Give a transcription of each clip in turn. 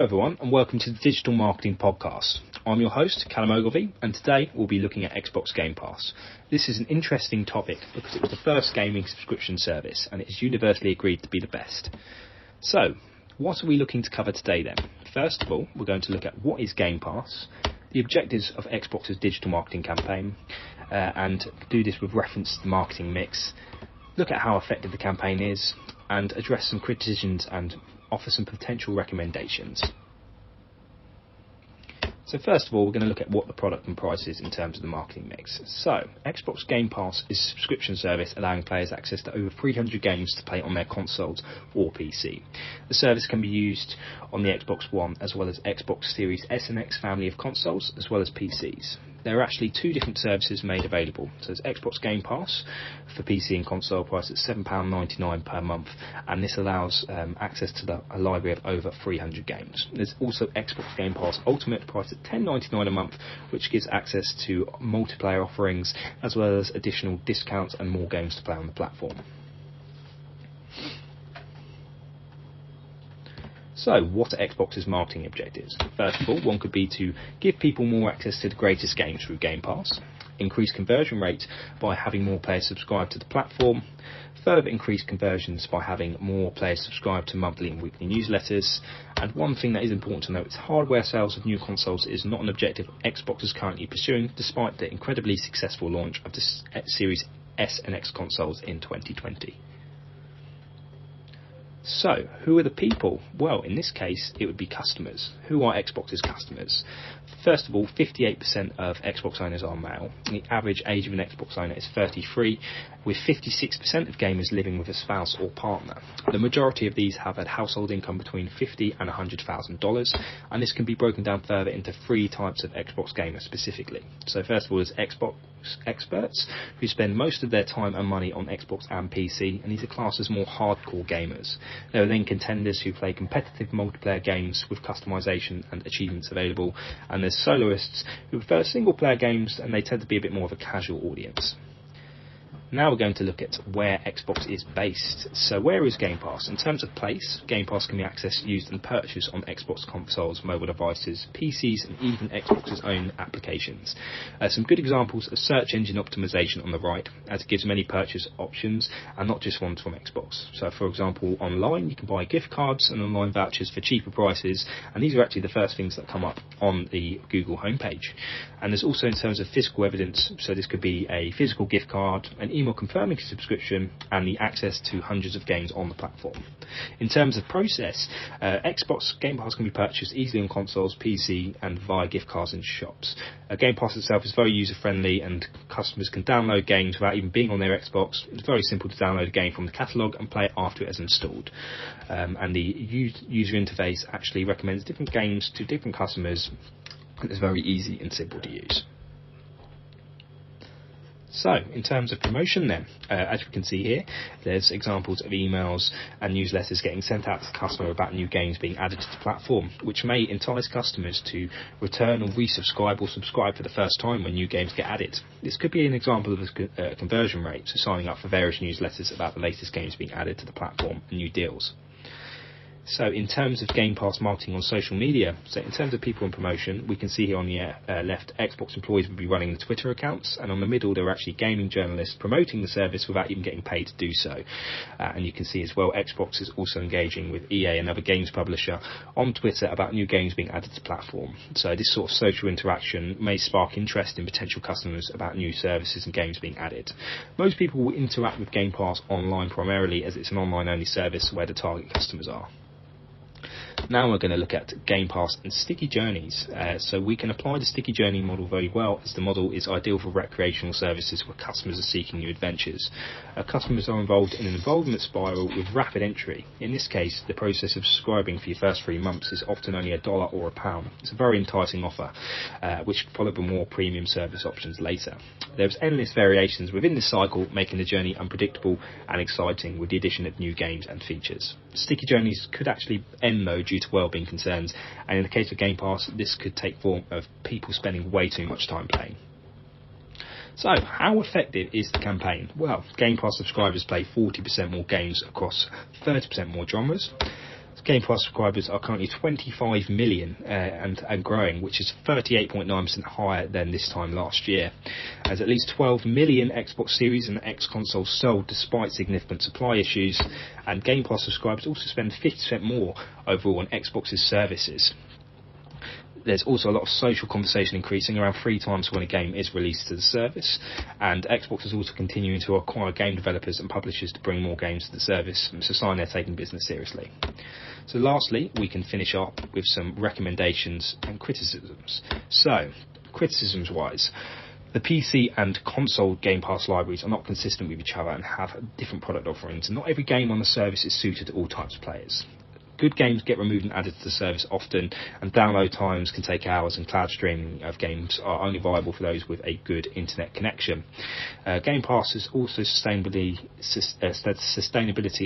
Everyone, and welcome to the Digital Marketing Podcast. I'm your host, Callum Ogilvie, and today we'll be looking at Xbox Gamepass. This is an interesting topic because it was the first gaming subscription service, and it is universally agreed to be the best. So, what are we looking to cover today then? First of all, we're going to look at what is Gamepass, the objectives of Xbox's digital marketing campaign, and do this with reference to the marketing mix, look at how effective the campaign is, and address some criticisms and offer some potential recommendations. So first of all, we're going to look at what the product and price is in terms of the marketing mix. So, Xbox Gamepass is a subscription service allowing players access to over 300 games to play on their consoles or PC. The service can be used on the Xbox One as well as Xbox Series S and X family of consoles as well as PCs. There are actually two different services made available. So there's Xbox Gamepass for PC and console, priced at £7.99 per month, and this allows access to a library of over 300 games. There's also Xbox Gamepass Ultimate, priced at £10.99 a month, which gives access to multiplayer offerings as well as additional discounts and more games to play on the platform. So, what are Xbox's marketing objectives? First of all, one could be to give people more access to the greatest games through Game Pass, increase conversion rate by having more players subscribe to the platform, further increase conversions by having more players subscribe to monthly and weekly newsletters, and one thing that is important to note is hardware sales of new consoles is not an objective Xbox is currently pursuing, despite the incredibly successful launch of the Series S and X consoles in 2020. So, who are the people? Well, in this case, it would be customers. Who are Xbox's customers? First of all, 58% of Xbox owners are male. The average age of an Xbox owner is 33, with 56% of gamers living with a spouse or partner. The majority of these have a household income between $50,000 and $100,000, and this can be broken down further into three types of Xbox gamers specifically. So first of all, there's Xbox experts, who spend most of their time and money on Xbox and PC, and these are classed as more hardcore gamers. There are then contenders who play competitive multiplayer games with customization and achievements available, and there's soloists who prefer single player games, and they tend to be a bit more of a casual audience. Now we're going to look at where Xbox is based. So where is Game Pass? In terms of place, Game Pass can be accessed, used and purchased on Xbox consoles, mobile devices, PCs and even Xbox's own applications. Some good examples of search engine optimization on the right, as it gives many purchase options and not just ones from Xbox. So for example, online you can buy gift cards and online vouchers for cheaper prices, and these are actually the first things that come up on the Google homepage. And there's also in terms of physical evidence, so this could be a physical gift card, an email confirming subscription, and the access to hundreds of games on the platform. In terms of process, Xbox Game Pass can be purchased easily on consoles, PC and via gift cards in shops. Game Pass itself is very user friendly and customers can download games without even being on their Xbox. It's very simple to download a game from the catalogue and play it after it is installed. And the user interface actually recommends different games to different customers, and it's very easy and simple to use. So, in terms of promotion then, as we can see here, there's examples of emails and newsletters getting sent out to the customer about new games being added to the platform, which may entice customers to return or resubscribe or subscribe for the first time when new games get added. This could be an example of a conversion rate, so signing up for various newsletters about the latest games being added to the platform and new deals. So in terms of Game Pass marketing on social media, so in terms of people and promotion, we can see here on the left, Xbox employees will be running the Twitter accounts, and on the middle there are actually gaming journalists promoting the service without even getting paid to do so. And you can see as well, Xbox is also engaging with EA, another games publisher, on Twitter about new games being added to the platform. So this sort of social interaction may spark interest in potential customers about new services and games being added. Most people will interact with Game Pass online primarily, as it's an online only service where the target customers are. Now we're going to look at Game Pass and sticky journeys. So we can apply the sticky journey model very well, as the model is ideal for recreational services where customers are seeking new adventures. Customers are involved in an involvement spiral with rapid entry. In this case, the process of subscribing for your first 3 months is often only $1 or £1. It's a very enticing offer, which can follow by more premium service options later. There's endless variations within this cycle, making the journey unpredictable and exciting with the addition of new games and features. Sticky journeys could actually end though due to wellbeing concerns, and in the case of Game Pass, this could take form of people spending way too much time playing. So, how effective is the campaign? Well, Game Pass subscribers play 40% more games across 30% more genres. Game Pass subscribers are currently 25 million and growing, which is 38.9% higher than this time last year. As at least 12 million Xbox Series and X consoles sold despite significant supply issues, and Game Pass subscribers also spend 50% more overall on Xbox's services. There's also a lot of social conversation increasing, around 3 times when a game is released to the service, and Xbox is also continuing to acquire game developers and publishers to bring more games to the service. It's a sign they're taking business seriously. So lastly, we can finish up with some recommendations and criticisms. So, criticisms wise, the PC and console Game Pass libraries are not consistent with each other and have different product offerings. Not every game on the service is suited to all types of players. Good games get removed and added to the service often, and download times can take hours, and cloud streaming of games are only viable for those with a good internet connection. Game Pass is also sustainability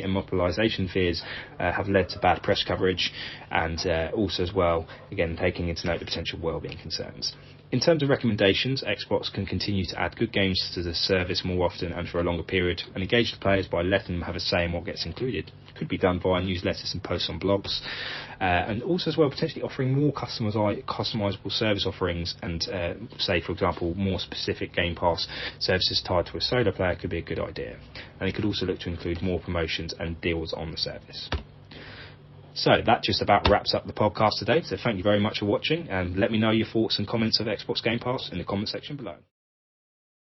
and monopolisation fears have led to bad press coverage, and also as well, again, taking into note the potential wellbeing concerns. In terms of recommendations, Xbox can continue to add good games to the service more often and for a longer period, and engage the players by letting them have a say in what gets included. It could be done via newsletters and posts on blogs, and also as well potentially offering more customisable service offerings, and say for example more specific Game Pass services tied to a solo player could be a good idea. And it could also look to include more promotions and deals on the service. So that just about wraps up the podcast today. So thank you very much for watching, and let me know your thoughts and comments of Xbox Game Pass in the comment section below.